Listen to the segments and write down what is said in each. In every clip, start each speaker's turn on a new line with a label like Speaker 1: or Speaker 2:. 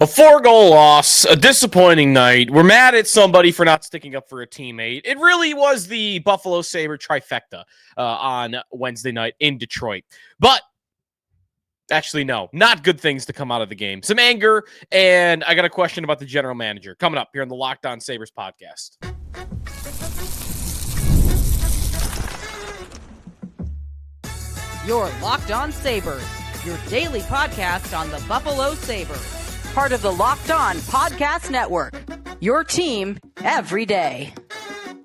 Speaker 1: A 4-goal loss, a disappointing night. We're mad at somebody for not sticking up for a teammate. It really was the Buffalo Sabre trifecta on Wednesday night in Detroit. But actually, no, not good things to come out of the game. Some anger, and I got a question about the general manager coming up here on the Locked On Sabres podcast.
Speaker 2: You're Locked On Sabres, your daily podcast on the Buffalo Sabres. Part of the Locked On Podcast Network, your team every day.
Speaker 1: I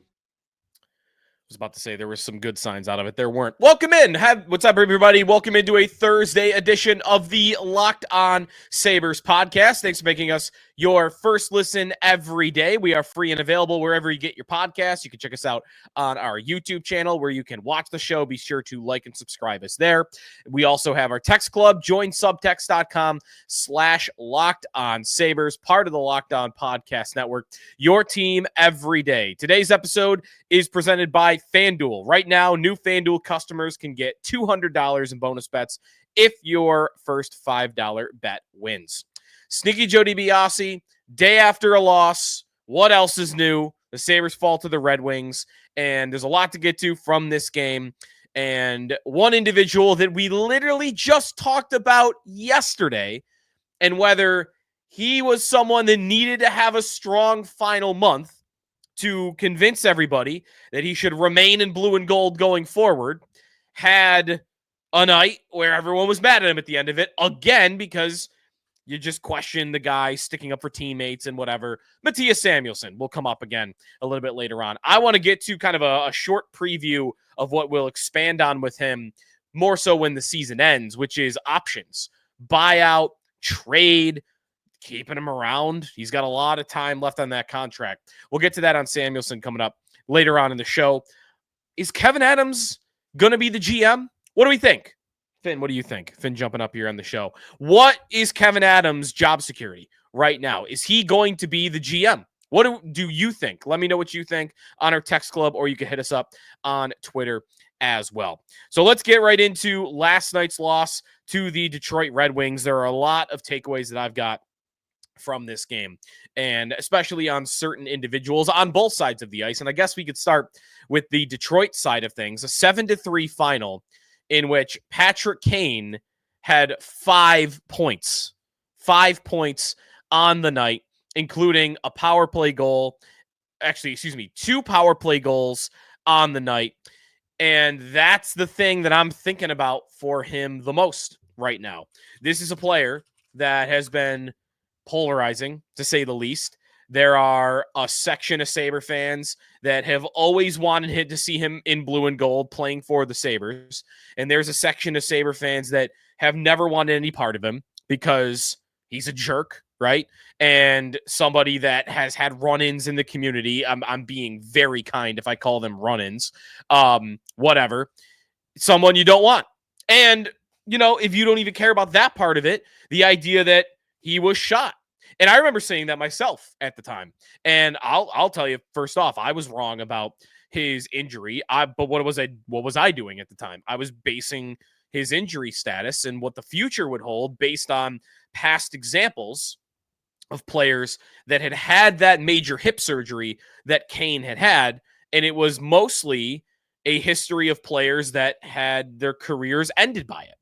Speaker 1: was about to say there were some good signs out of it. There weren't. Welcome in. What's up, everybody? Welcome into a Thursday edition of the Locked On Sabres podcast. Thanks for making us your first listen every day. We are free and available wherever you get your podcasts. You can check us out on our YouTube channel where you can watch the show. Be sure to like and subscribe us there. We also have our text club. Join subtext.com/Locked On Sabres, part of the Locked On Podcast Network, your team every day. Today's episode is presented by FanDuel. Right now, new FanDuel customers can get $200 in bonus bets if your first $5 bet wins. Sneaky Joe DiBiase, day after a loss. What else is new? The Sabres fall to the Red Wings, and there's a lot to get to from this game. And one individual that we literally just talked about yesterday, and whether he was someone that needed to have a strong final month to convince everybody that he should remain in blue and gold going forward, had a night where everyone was mad at him at the end of it, again, because you just question the guy sticking up for teammates and whatever. Matias Samuelson will come up again a little bit later on. I want to get to kind of a short preview of what we'll expand on with him more so when the season ends, which is options, buyout, trade, keeping him around. He's got a lot of time left on that contract. We'll get to that on Samuelson coming up later on in the show. Is Kevyn Adams going to be the GM? What do we think? Finn, what do you think? Finn jumping up here on the show. What is Kevyn Adams' job security right now? Is he going to be the GM? What do you think? Let me know what you think on our text club, or you can hit us up on Twitter as well. So let's get right into last night's loss to the Detroit Red Wings. There are a lot of takeaways that I've got from this game, and especially on certain individuals on both sides of the ice. And I guess we could start with the Detroit side of things, a 7-3 final in which Patrick Kane had 5 points. 5 points on the night, including a power play goal. Actually, 2 power play goals on the night. And that's the thing that I'm thinking about for him the most right now. This is a player that has been polarizing, to say the least. There are a section of Sabre fans that have always wanted to see him in blue and gold playing for the Sabres. And there's a section of Sabre fans that have never wanted any part of him because he's a jerk, right? And somebody that has had run-ins in the community. I'm being very kind if I call them run-ins. Whatever. Someone you don't want. And, if you don't even care about that part of it, the idea that he was shot. And I remember saying that myself at the time. And I'll tell you, first off, I was wrong about his injury. But what was I doing at the time? I was basing his injury status and what the future would hold based on past examples of players that had that major hip surgery that Kane had. And it was mostly a history of players that had their careers ended by it.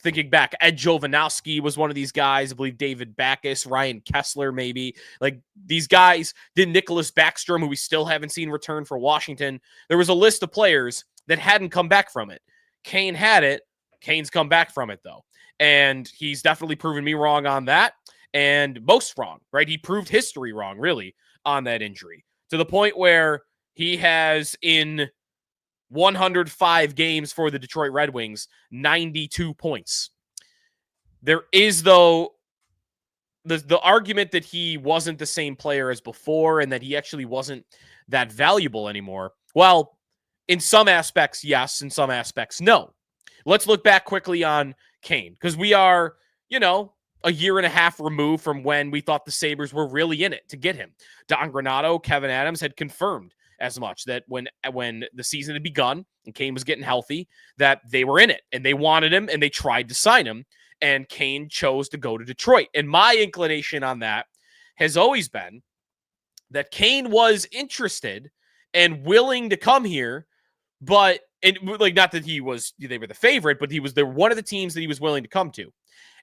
Speaker 1: Thinking back, Ed Jovanovski was one of these guys. I believe David Backes, Ryan Kessler, maybe. Like these guys, did Nicholas Backstrom, who we still haven't seen return for Washington. There was a list of players that hadn't come back from it. Kane had it. Kane's come back from it, though. And he's definitely proven me wrong on that. And most wrong, right? He proved history wrong, really, on that injury. To the point where he has, in 105 games for the Detroit Red Wings, 92 points. There is, though, the argument that he wasn't the same player as before and that he actually wasn't that valuable anymore. Well, in some aspects, yes. In some aspects, no. Let's look back quickly on Kane, because we are, a year and a half removed from when we thought the Sabres were really in it to get him. Don Granato, Kevyn Adams had confirmed as much that when the season had begun and Kane was getting healthy, that they were in it and they wanted him and they tried to sign him. and Kane chose to go to Detroit. And my inclination on that has always been that Kane was interested and willing to come here, but like not that they were the favorite, but they're one of the teams that he was willing to come to.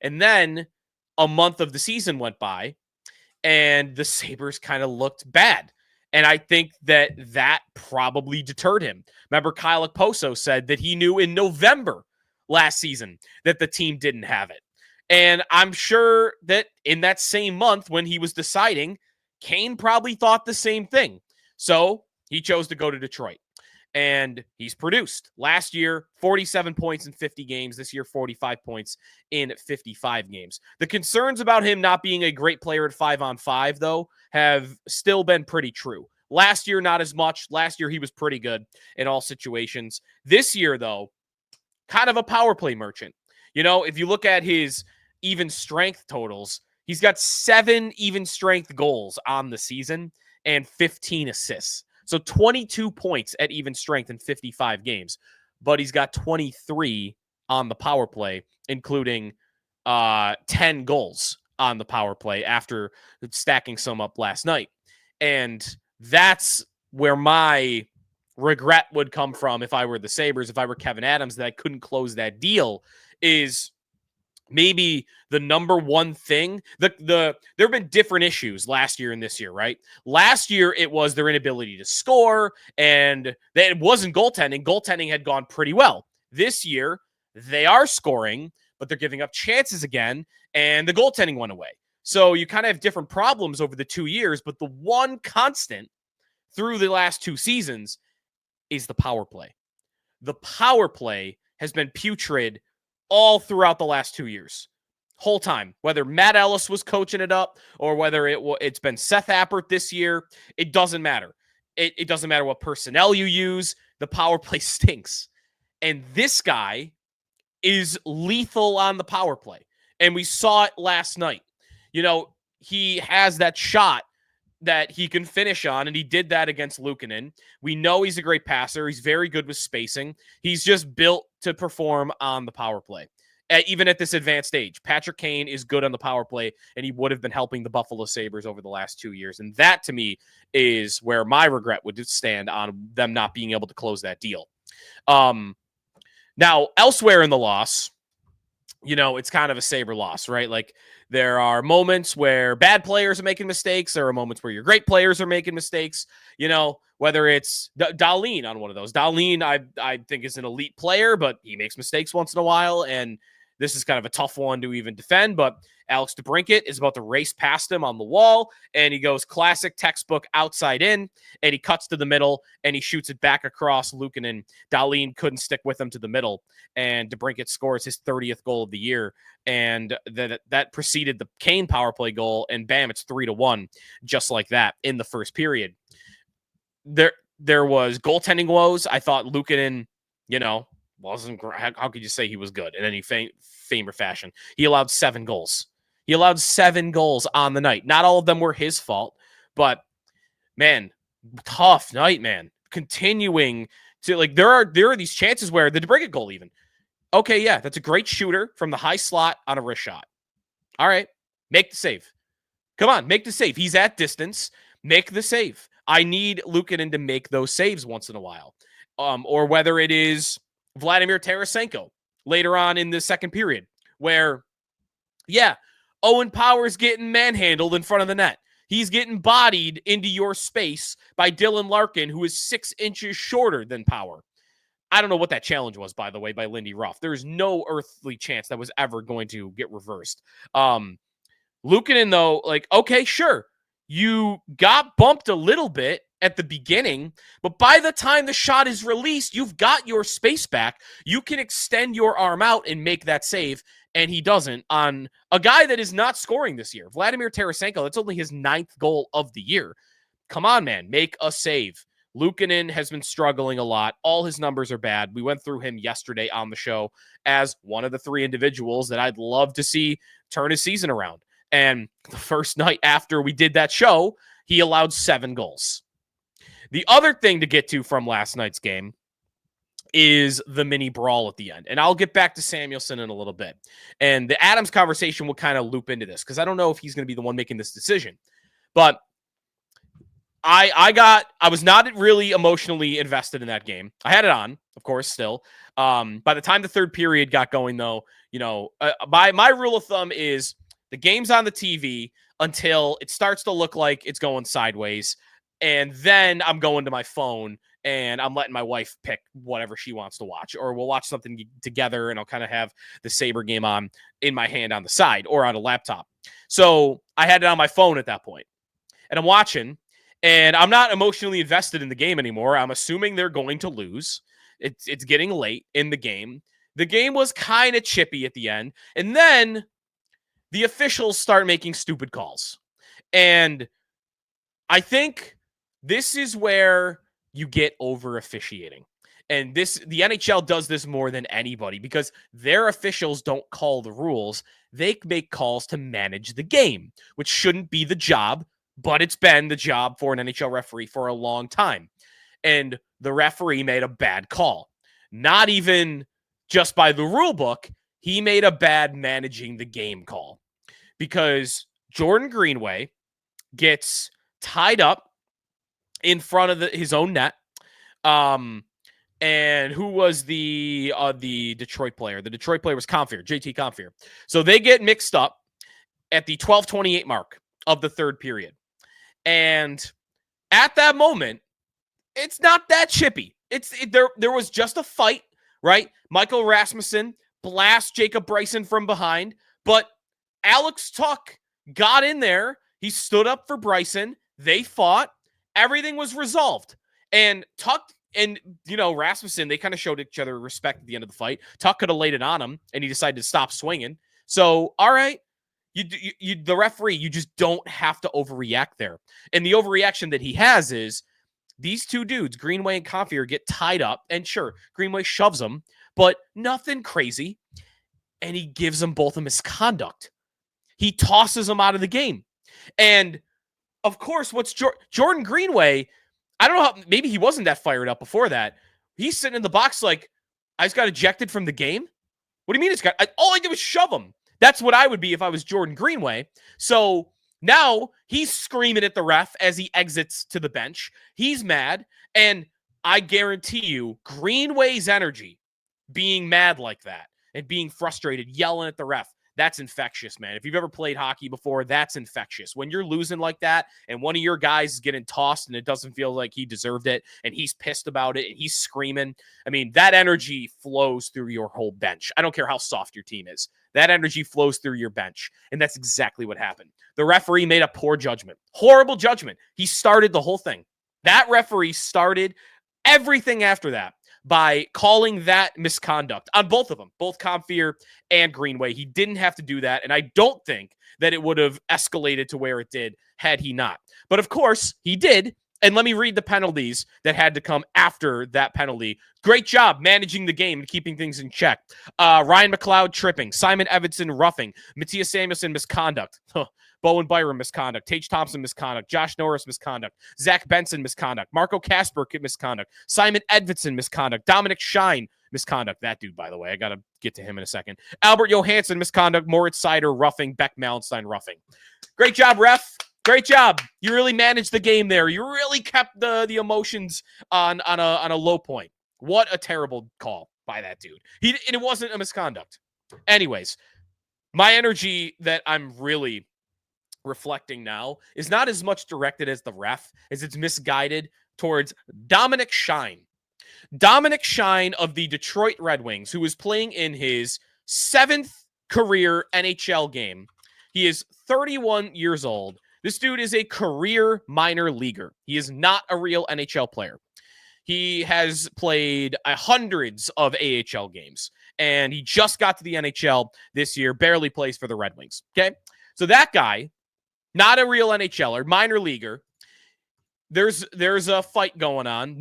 Speaker 1: And then a month of the season went by, and the Sabres kind of looked bad. And I think that probably deterred him. Remember, Kyle Okposo said that he knew in November last season that the team didn't have it. And I'm sure that in that same month when he was deciding, Kane probably thought the same thing. So he chose to go to Detroit. And he's produced. Last year, 47 points in 50 games. This year, 45 points in 55 games. The concerns about him not being a great player at 5-on-5, though, have still been pretty true. Last year, not as much. Last year, he was pretty good in all situations. This year, though, kind of a power play merchant. You know, if you look at his even strength totals, he's got 7 even strength goals on the season and 15 assists. So 22 points at even strength in 55 games, but he's got 23 on the power play, including 10 goals on the power play after stacking some up last night. And that's where my regret would come from if I were the Sabres, if I were Kevyn Adams, that I couldn't close that deal, is maybe the number one thing. There have been different issues last year and this year, right? Last year, it was their inability to score, and it wasn't goaltending. Goaltending had gone pretty well. This year, they are scoring, but they're giving up chances again, and the goaltending went away. So you kind of have different problems over the 2 years, but the one constant through the last 2 seasons is the power play. The power play has been putrid all throughout the last 2 years. Whole time. Whether Matt Ellis was coaching it up or whether it's been Seth Appert this year, it doesn't matter. It doesn't matter what personnel you use. The power play stinks. And this guy is lethal on the power play. And we saw it last night. You know, he has that shot that he can finish on, and he did that against Luukkonen. We know he's a great passer. He's very good with spacing. He's just built to perform on the power play. Even at this advanced age, Patrick Kane is good on the power play, and he would have been helping the Buffalo Sabres over the last 2 years. And that, to me, is where my regret would stand on them not being able to close that deal. Now, elsewhere in the loss, you know, it's kind of a Sabre loss, right? Like, there are moments where bad players are making mistakes. There are moments where your great players are making mistakes. You know, whether it's Dahlin on one of those. Dahlin, I think, is an elite player, but he makes mistakes once in a while, and this is kind of a tough one to even defend, but Alex DeBrincat is about to race past him on the wall, and he goes classic textbook outside in, and he cuts to the middle, and he shoots it back across Luukkonen. Dahlin couldn't stick with him to the middle, and DeBrincat scores his 30th goal of the year, and that preceded the Kane power play goal, and bam, it's 3-1, just like that in the first period. There was goaltending woes. I thought Luukkonen, you know, wasn't. How could you say he was good in any fame or fashion? He allowed 7 goals. He allowed 7 goals on the night. Not all of them were his fault, but man, tough night, man. Continuing to, like, there are these chances where the DeBrincat goal even. Okay, yeah, that's a great shooter from the high slot on a wrist shot. All right, make the save. Come on, make the save. He's at distance. Make the save. I need Luukkonen to make those saves once in a while. Or whether it is Vladimir Tarasenko later on in the second period, where, yeah, Owen Power's getting manhandled in front of the net. He's getting bodied into your space by Dylan Larkin, who is 6 inches shorter than Power. I don't know what that challenge was, by the way, by Lindy Ruff. There's no earthly chance that was ever going to get reversed. Luukkonen, though, like, okay, sure. You got bumped a little bit at the beginning, but by the time the shot is released, you've got your space back. You can extend your arm out and make that save, and he doesn't on a guy that is not scoring this year. Vladimir Tarasenko, that's only his 9th goal of the year. Come on, man, make a save. Luukkonen has been struggling a lot. All his numbers are bad. We went through him yesterday on the show as one of the 3 individuals that I'd love to see turn his season around. And the first night after we did that show, he allowed 7 goals. The other thing to get to from last night's game is the mini brawl at the end. And I'll get back to Samuelson in a little bit. And the Adams conversation will kind of loop into this because I don't know if he's going to be the one making this decision. But I was not really emotionally invested in that game. I had it on, of course, still. By the time the third period got going, though, my rule of thumb is the game's on the TV until it starts to look like it's going sideways. And then I'm going to my phone and I'm letting my wife pick whatever she wants to watch, or we'll watch something together and I'll kind of have the Sabre game on in my hand on the side or on a laptop. So I had it on my phone at that point and I'm watching and I'm not emotionally invested in the game anymore. I'm assuming they're going to lose. It's getting late in the game. The game was kind of chippy at the end. And then the officials start making stupid calls. And I think this is where you get over officiating. And the NHL does this more than anybody because their officials don't call the rules. They make calls to manage the game, which shouldn't be the job, but it's been the job for an NHL referee for a long time. And the referee made a bad call. Not even just by the rule book, he made a bad managing the game call because Jordan Greenway gets tied up in front of his own net. And who was the Detroit player? The Detroit player was JT Compher. So they get mixed up at the 12:28 mark of the third period. And at that moment, it's not that chippy. There was just a fight, right? Michael Rasmussen blasts Jacob Bryson from behind, but Alex Tuch got in there. He stood up for Bryson. They fought. Everything was resolved. And Tuch and, Rasmussen, they kind of showed each other respect at the end of the fight. Tuch could have laid it on him, and he decided to stop swinging. So, all right, the referee, you just don't have to overreact there. And the overreaction that he has is these two dudes, Greenway and Compher, get tied up. And sure, Greenway shoves them, but nothing crazy. And he gives them both a misconduct. He tosses them out of the game. And of course, what's Jordan Greenway, I don't know how, maybe he wasn't that fired up before that. He's sitting in the box like, I just got ejected from the game? What do you mean all I did was shove him? That's what I would be if I was Jordan Greenway. So now he's screaming at the ref as he exits to the bench. He's mad. And I guarantee you, Greenway's energy, being mad like that and being frustrated, yelling at the ref, that's infectious, man. If you've ever played hockey before, that's infectious. When you're losing like that and one of your guys is getting tossed and it doesn't feel like he deserved it and he's pissed about it and he's screaming, I mean, that energy flows through your whole bench. I don't care how soft your team is. That energy flows through your bench. And that's exactly what happened. The referee made a poor judgment. Horrible judgment. He started the whole thing. That referee started everything after that by calling that misconduct on both of them, both Compher and Greenway. He didn't have to do that, and I don't think that it would have escalated to where it did had he not. But of course, he did, and let me read the penalties that had to come after that penalty. Great job managing the game and keeping things in check. Ryan McLeod tripping, Simon Edvinsson roughing, Matias Samuelson misconduct. Bowen Byram misconduct, Tage Thompson misconduct, Josh Norris misconduct, Zach Benson misconduct, Marco Kasper misconduct, Simon Edvinsson misconduct, Dominic Shine misconduct. That dude, by the way, I got to get to him in a second. Albert Johansson misconduct, Moritz Seider roughing, Beck Malenstein roughing. Great job, ref. Great job. You really managed the game there. You really kept the emotions on a low point. What a terrible call by that dude. It wasn't a misconduct. Anyways, my energy that I'm really reflecting now is not as much directed as the ref as it's misguided towards Dominic Shine. Dominic Shine of the Detroit Red Wings, who is playing in his 7th career NHL game. He is 31 years old. This dude is a career minor leaguer. He is not a real NHL player. He has played hundreds of AHL games, and he just got to the NHL this year, barely plays for the Red Wings. Okay? So that guy, not a real NHLer, minor leaguer. There's a fight going on.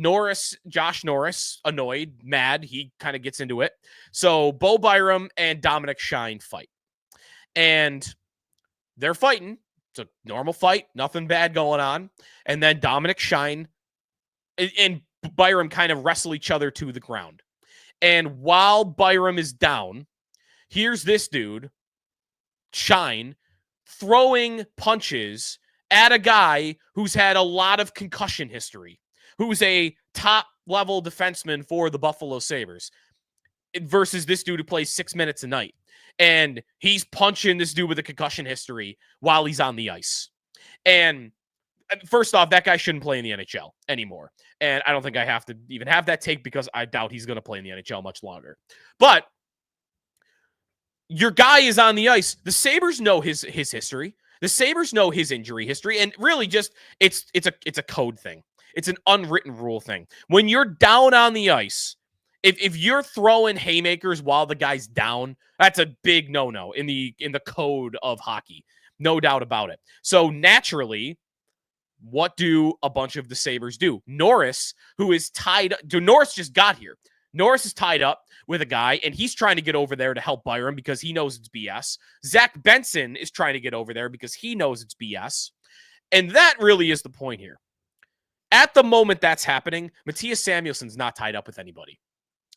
Speaker 1: Josh Norris, annoyed, mad. He kind of gets into it. So Bo Byram and Dominic Shine fight. And they're fighting. It's a normal fight. Nothing bad going on. And then Dominic Shine and Byram kind of wrestle each other to the ground. And while Byram is down, here's this dude, Shine, throwing punches at a guy who's had a lot of concussion history, who's a top-level defenseman for the Buffalo Sabres, versus this dude who plays 6 minutes a night. And he's punching this dude with a concussion history while he's on the ice. And first off, that guy shouldn't play in the NHL anymore. And I don't think I have to even have that take because I doubt he's going to play in the NHL much longer. But your guy is on the ice. The Sabres know his history. The Sabres know his injury history. And really just it's a code thing. It's an unwritten rule thing. When you're down on the ice, if you're throwing haymakers while the guy's down, that's a big no-no in the code of hockey. No doubt about it. So naturally, what do a bunch of the Sabres do? Norris, who is tied up, Norris just got here. Norris is tied up with a guy, and he's trying to get over there to help Byram because he knows it's BS. Zach Benson is trying to get over there because he knows it's BS. And that really is the point here. At the moment that's happening, Matias Samuelson's not tied up with anybody.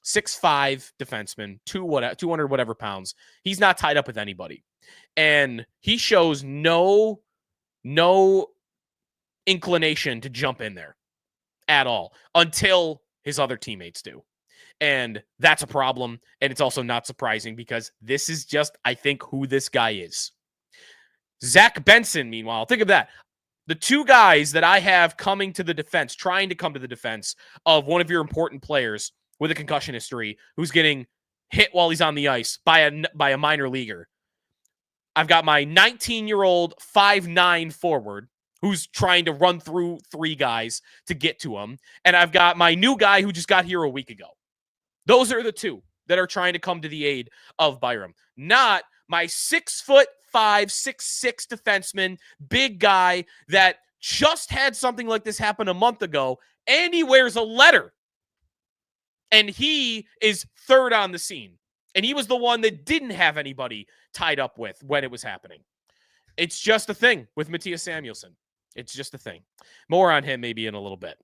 Speaker 1: 6'5" defenseman, 200 whatever pounds. He's not tied up with anybody. And he shows no inclination to jump in there at all until his other teammates do. And that's a problem. And it's also not surprising because this is just, I think, who this guy is. Zach Benson, meanwhile, think of that. The two guys that I have coming to the defense, trying to come to the defense of one of your important players with a concussion history who's getting hit while he's on the ice by a minor leaguer. I've got my 19-year-old 5'9" forward who's trying to run through three guys to get to him. And I've got my new guy who just got here a week ago. Those are the two that are trying to come to the aid of Byram. Not my 6'5", 6'6" defenseman, big guy that just had something like this happen a month ago, and he wears a letter. And he is third on the scene. And he was the one that didn't have anybody tied up with when it was happening. It's just a thing with Matias Samuelson. It's just a thing. More on him maybe in a little bit.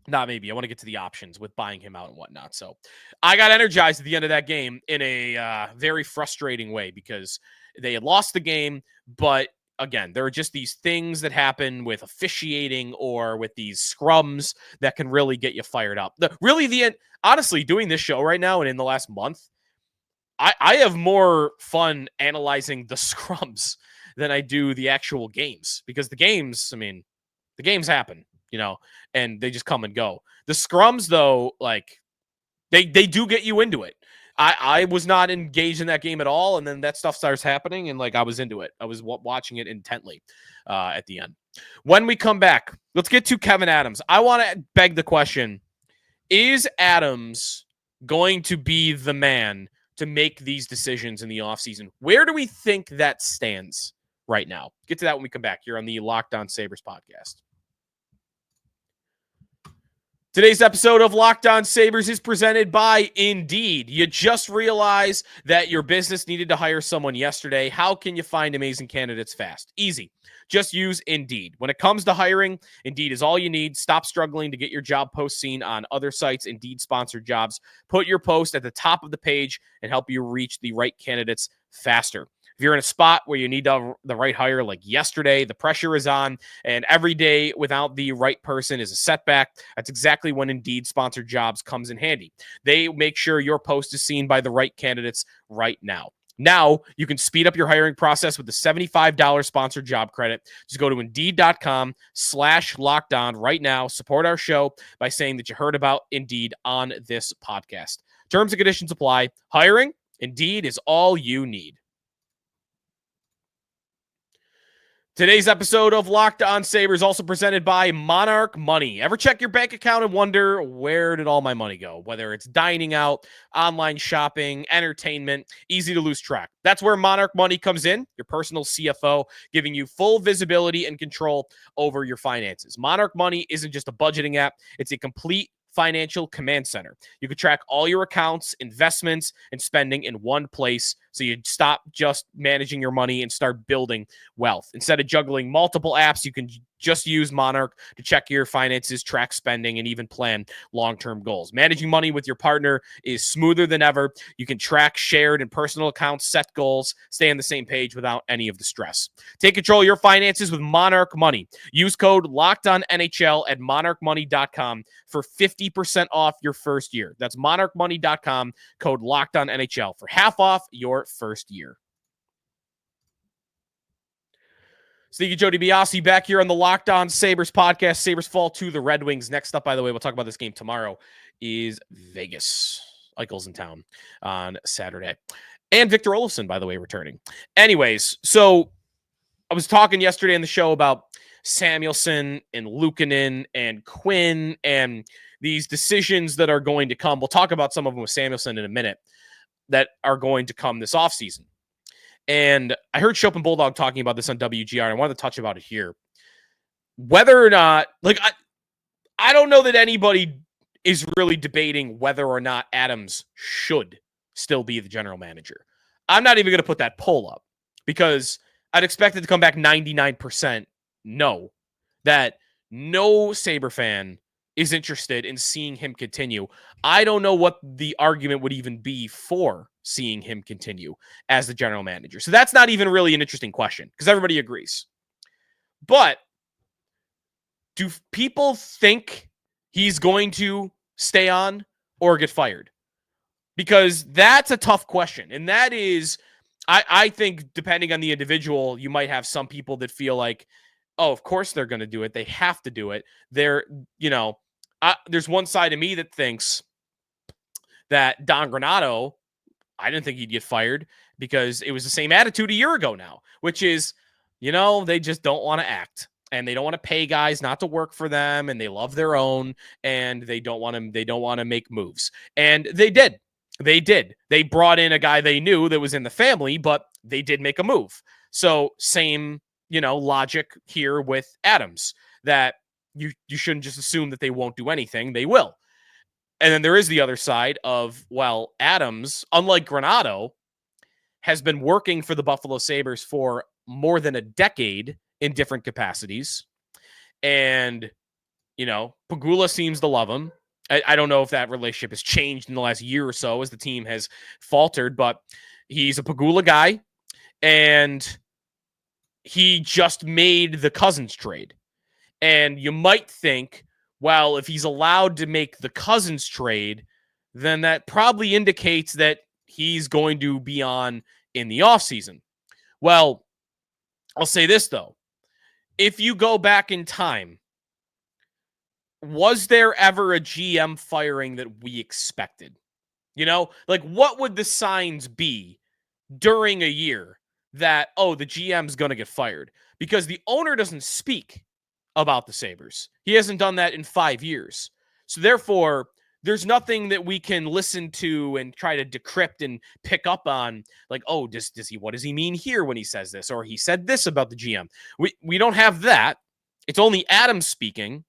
Speaker 1: Not maybe. I want to get to the options with buying him out and whatnot. So I got energized at the end of that game in a very frustrating way because they had lost the game. But again, there are just these things that happen with officiating or with these scrums that can really get you fired up. Honestly, doing this show right now and in the last month, I have more fun analyzing the scrums than I do the actual games because the games happen, and they just come and go. The scrums, though, like they do get you into it. I was not engaged in that game at all, and then that stuff starts happening, and I was into it. I was watching it intently at the end. When we come back, let's get to Kevyn Adams. I want to beg the question, is Adams going to be the man to make these decisions in the offseason? Where do we think that stands right now? Get to that when we come back here on the Locked On Sabres podcast. Today's episode of Locked On Sabres is presented by Indeed. You just realized that your business needed to hire someone yesterday. How can you find amazing candidates fast? Easy. Just use Indeed. When it comes to hiring, Indeed is all you need. Stop struggling to get your job post seen on other sites. Indeed-sponsored jobs. Put your post at the top of the page and help you reach the right candidates faster. If you're in a spot where you need the right hire like yesterday, the pressure is on, and every day without the right person is a setback, that's exactly when Indeed-sponsored jobs comes in handy. They make sure your post is seen by the right candidates right now. Now, you can speed up your hiring process with the $75 sponsored job credit. Just go to Indeed.com/lockedon right now. Support our show by saying that you heard about Indeed on this podcast. Terms and conditions apply. Hiring, Indeed is all you need. Today's episode of Locked On Sabres also presented by Monarch Money. Ever check your bank account and wonder, where did all my money go? Whether it's dining out, online shopping, entertainment, easy to lose track. That's where Monarch Money comes in, your personal CFO, giving you full visibility and control over your finances. Monarch Money isn't just a budgeting app, it's a complete financial command center. You can track all your accounts, investments, and spending in one place So you stop just managing your money and start building wealth. Instead of juggling multiple apps, you can just use Monarch to check your finances, track spending, and even plan long-term goals. Managing money with your partner is smoother than ever. You can track shared and personal accounts, set goals, stay on the same page without any of the stress. Take control of your finances with Monarch Money. Use code LOCKEDONNHL at monarchmoney.com for 50% off your first year. That's monarchmoney.com, code LOCKEDONNHL for half off your first year. Sneaky Joe DiBiase back here on the Locked On Sabres podcast. Sabres fall to the Red Wings. Next up, by the way, we'll talk about this game tomorrow, is Vegas. Eichel's in town on Saturday. And Victor Olofsson, by the way, returning. Anyways, so I was talking yesterday on the show about Samuelson and Luukkonen and Quinn and these decisions that are going to come. We'll talk about some of them with Samuelson in a minute that are going to come this offseason. And I heard Chopin Bulldog talking about this on WGR, and I wanted to touch about it here. Whether or not, I don't know that anybody is really debating whether or not Adams should still be the general manager. I'm not even going to put that poll up because I'd expect it to come back 99% no, that no Sabre fan is interested in seeing him continue. I don't know what the argument would even be for seeing him continue as the general manager. So that's not even really an interesting question because everybody agrees. But do people think he's going to stay on or get fired? Because that's a tough question. And that is, I think depending on the individual, you might have some people that feel like, oh, of course they're going to do it. They have to do it. There's one side of me that thinks that Don Granato, I didn't think he'd get fired because it was the same attitude a year ago now, which is, they just don't want to act and they don't want to pay guys not to work for them and they love their own and they don't want to make moves. And they did. They brought in a guy they knew that was in the family, but they did make a move. So same, logic here with Adams, that you shouldn't just assume that they won't do anything. They will. And then there is the other side of, well, Adams, unlike Granato, has been working for the Buffalo Sabres for more than a decade in different capacities. And, Pegula seems to love him. I don't know if that relationship has changed in the last year or so as the team has faltered, but he's a Pegula guy. And he just made the Cousins trade. And you might think, well, if he's allowed to make the Cousins trade, then that probably indicates that he's going to be on in the offseason. Well, I'll say this, though. If you go back in time, was there ever a GM firing that we expected? What would the signs be during a year that, the GM's going to get fired? Because the owner doesn't speak about the Sabres. He hasn't done that in 5 years. So therefore, there's nothing that we can listen to and try to decrypt and pick up on, like, what does he mean here when he says this? Or he said this about the GM. We don't have that. It's only Adams speaking.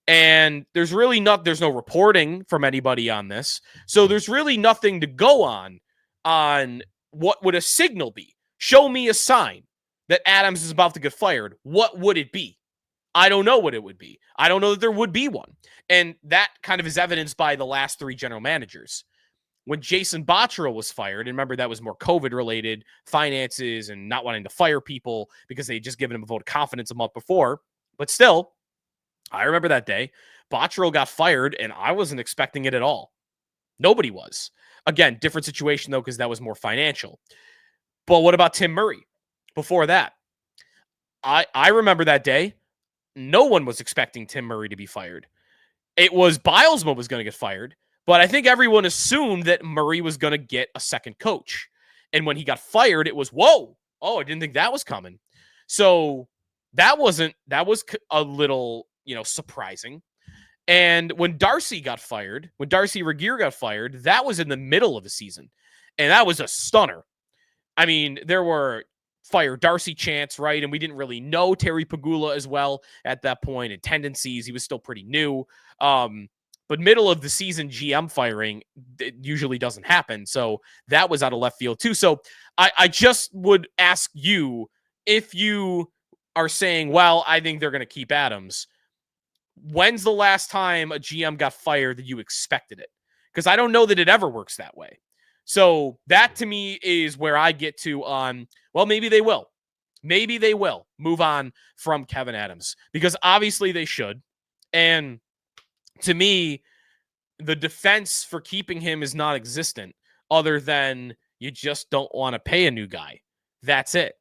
Speaker 1: And there's no reporting from anybody on this. So there's really nothing to go on what would a signal be. Show me a sign that Adams is about to get fired. What would it be? I don't know what it would be. I don't know that there would be one. And that kind of is evidenced by the last three general managers. When Jason Botterill was fired, and remember that was more COVID-related, finances and not wanting to fire people because they had just given him a vote of confidence a month before. But still, I remember that day. Botterill got fired, and I wasn't expecting it at all. Nobody was. Again, different situation, though, because that was more financial. But what about Tim Murray before that? I remember that day. No one was expecting Tim Murray to be fired. It was Bilesma was going to get fired, but I think everyone assumed that Murray was going to get a second coach. And when he got fired, it was, whoa, I didn't think that was coming. So that was a little, surprising. And when Darcy Regier got fired, that was in the middle of the season. And that was a stunner. I mean, there were fire Darcy chants, right? And we didn't really know Terry Pegula as well at that point and tendencies. He was still pretty new. But middle of the season GM firing, it usually doesn't happen. So that was out of left field too. So I just would ask you, if you are saying, well, I think they're going to keep Adams, when's the last time a GM got fired that you expected it? Because I don't know that it ever works that way. So that to me is where I get to on, well, maybe they will. Maybe they will move on from Kevyn Adams, because obviously they should. And to me, the defense for keeping him is non-existent, other than you just don't want to pay a new guy. That's it.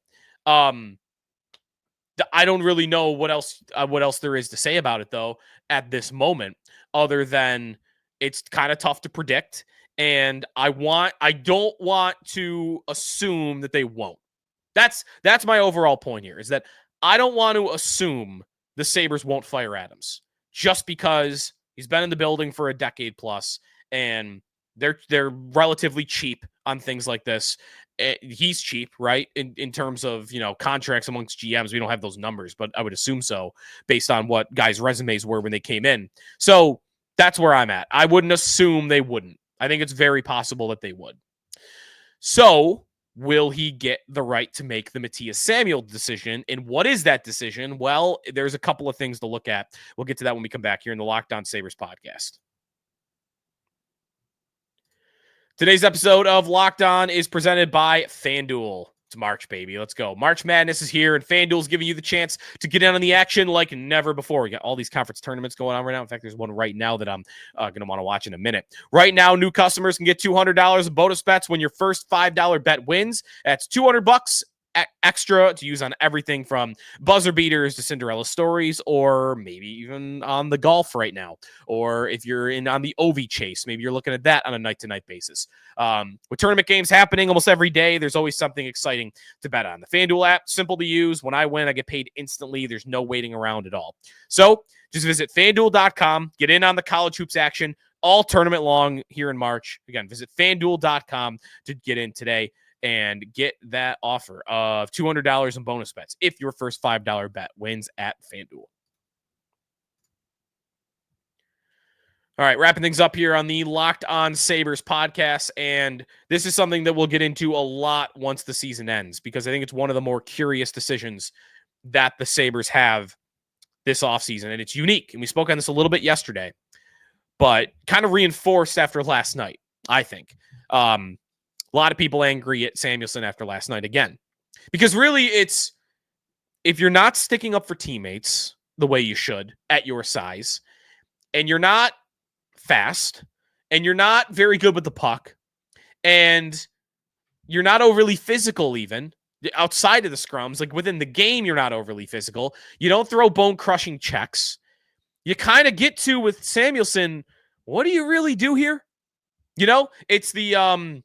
Speaker 1: I don't really know what else there is to say about it, though, at this moment, other than it's kind of tough to predict. And I don't want to assume that they won't. That's my overall point here, is that I don't want to assume the Sabres won't fire Adams just because he's been in the building for a decade plus, and they're relatively cheap on things like this. He's cheap, right? In terms of, contracts amongst GMs. We don't have those numbers, but I would assume so based on what guys' resumes were when they came in. So that's where I'm at. I wouldn't assume they wouldn't. I think it's very possible that they would. So will he get the right to make the Matias Samuelson decision? And what is that decision? Well, there's a couple of things to look at. We'll get to that when we come back here in the Locked On Sabres podcast. Today's episode of Locked On is presented by FanDuel. It's March, baby. Let's go. March Madness is here, and FanDuel's giving you the chance to get in on the action like never before. We got all these conference tournaments going on right now. In fact, there's one right now that I'm going to want to watch in a minute. Right now, new customers can get $200 of bonus bets when your first $5 bet wins. That's $200 extra to use on everything from buzzer beaters to Cinderella stories, or maybe even on the golf right now. Or if you're in on the Ovi chase, maybe you're looking at that on a night-to-night basis. With tournament games happening almost every day, there's always something exciting to bet on. The FanDuel app, simple to use. When I win, I get paid instantly. There's no waiting around at all. So just visit FanDuel.com, get in on the college hoops action all tournament long here in March. Again, visit FanDuel.com to get in today and get that offer of $200 in bonus bets if your first $5 bet wins at FanDuel. All right, wrapping things up here on the Locked On Sabres podcast, and this is something that we'll get into a lot once the season ends, because I think it's one of the more curious decisions that the Sabres have this offseason, and it's unique, and we spoke on this a little bit yesterday, but kind of reinforced after last night, I think. A lot of people angry at Samuelson after last night again, because really it's, if you're not sticking up for teammates the way you should at your size, and you're not fast, and you're not very good with the puck, and you're not overly physical even outside of the scrums, like within the game, you're not overly physical. You don't throw bone crushing checks. You kind of get to with Samuelson, what do you really do here? It's the,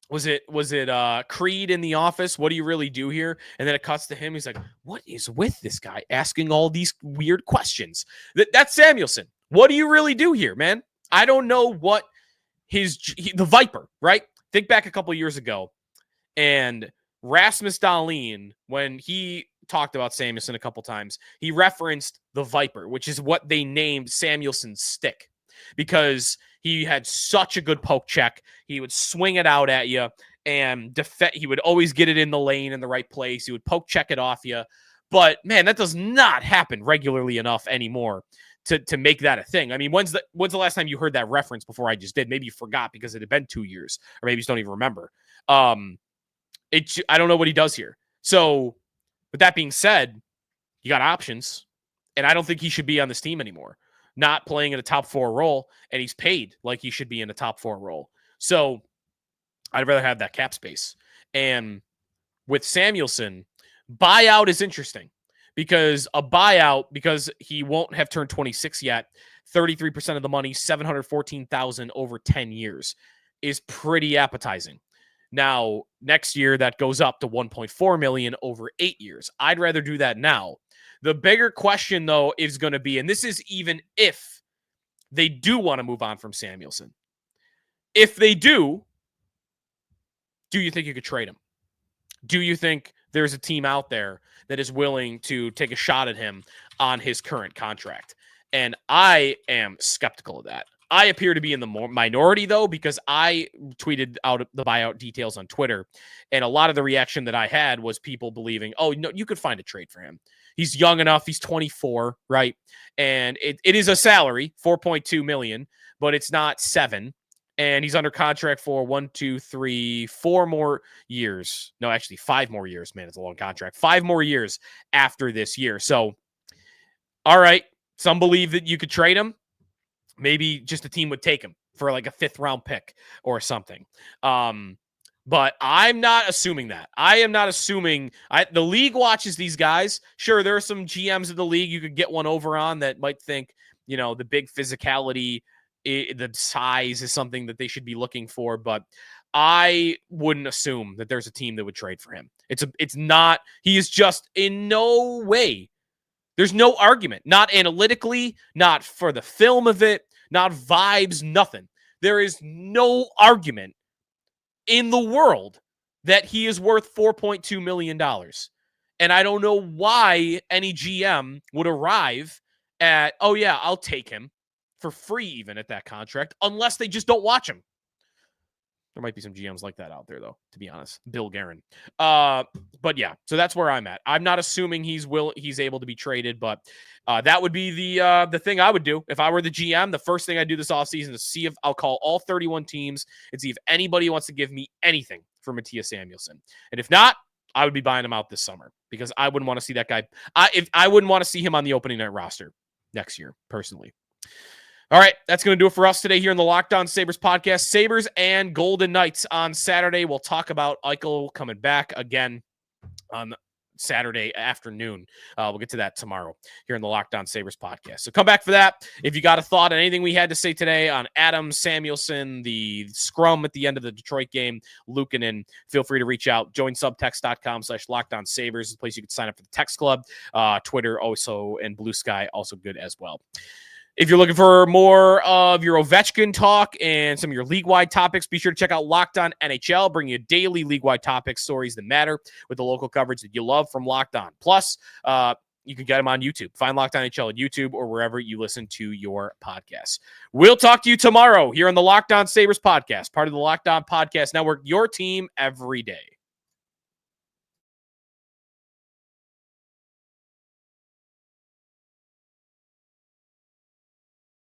Speaker 1: Was it Creed in The Office? What do you really do here? And then it cuts to him. He's like, what is with this guy asking all these weird questions? That's Samuelson. What do you really do here, man? I don't know what the Viper, right? Think back a couple years ago, and Rasmus Dahlin, when he talked about Samuelson a couple times, he referenced the Viper, which is what they named Samuelson's stick, because he had such a good poke check. He would swing it out at you, and he would always get it in the lane in the right place. He would poke check it off you. But, man, that does not happen regularly enough anymore to make that a thing. I mean, when's the last time you heard that reference before I just did? Maybe you forgot because it had been 2 years, or maybe you just don't even remember. I don't know what he does here. So, with that being said, you got options, and I don't think he should be on this team anymore. Not playing in a top 4 role, and he's paid like he should be in a top 4 role. So I'd rather have that cap space. And with Samuelson, buyout is interesting, because he won't have turned 26 yet. 33% of the money, $714,000 over 10 years is pretty appetizing. Now, next year that goes up to $1.4 million over 8 years. I'd rather do that now. The bigger question, though, is going to be, and this is even if they do want to move on from Samuelson. If they do you think you could trade him? Do you think there's a team out there that is willing to take a shot at him on his current contract? And I am skeptical of that. I appear to be in the minority, though, because I tweeted out the buyout details on Twitter. And a lot of the reaction that I had was people believing, oh, no, you could find a trade for him. He's young enough. He's 24, right? And it is a salary, $4.2 million, but it's not $7 million. And he's under contract for 4 more years. No, actually 5 more years. Man, it's a long contract. 5 more years after this year. So, all right. Some believe that you could trade him. Maybe just a team would take him for like a 5th round pick or something. But I'm not assuming that. I am not assuming the league watches these guys. Sure, there are some GMs of the league you could get one over on that might think, the big physicality, the size is something that they should be looking for. But I wouldn't assume that there's a team that would trade for him. It's not. He is just in no way. There's no argument, not analytically, not for the film of it, not vibes, nothing. There is no argument in the world that he is worth $4.2 million. And I don't know why any GM would arrive at, oh yeah, I'll take him for free even at that contract, unless they just don't watch him. There might be some GMs like that out there, though, to be honest. Bill Guerin. But yeah, so that's where I'm at. I'm not assuming he's able to be traded, but that would be the thing I would do. If I were the GM, the first thing I'd do this offseason is see if I'll call all 31 teams and see if anybody wants to give me anything for Matias Samuelson. And if not, I would be buying him out this summer because I wouldn't want to see that guy. I wouldn't want to see him on the opening night roster next year, personally. All right, that's going to do it for us today here in the Locked On Sabres podcast. Sabres and Golden Knights on Saturday. We'll talk about Eichel coming back again on Saturday afternoon. We'll get to that tomorrow here in the Locked On Sabres podcast. So come back for that. If you got a thought on anything we had to say today on Adams, Samuelson, the scrum at the end of the Detroit game, Luukkonen, feel free to reach out. Join subtext.com/LockedOnSabres is the place you can sign up for the text club. Twitter also, and Blue Sky also good as well. If you're looking for more of your Ovechkin talk and some of your league-wide topics, be sure to check out Locked On NHL, bringing you daily league-wide topics, stories that matter with the local coverage that you love from Locked On. Plus, you can get them on YouTube. Find Locked On NHL on YouTube or wherever you listen to your podcasts. We'll talk to you tomorrow here on the Locked On Sabres podcast, part of the Locked On Podcast Network, your team every day.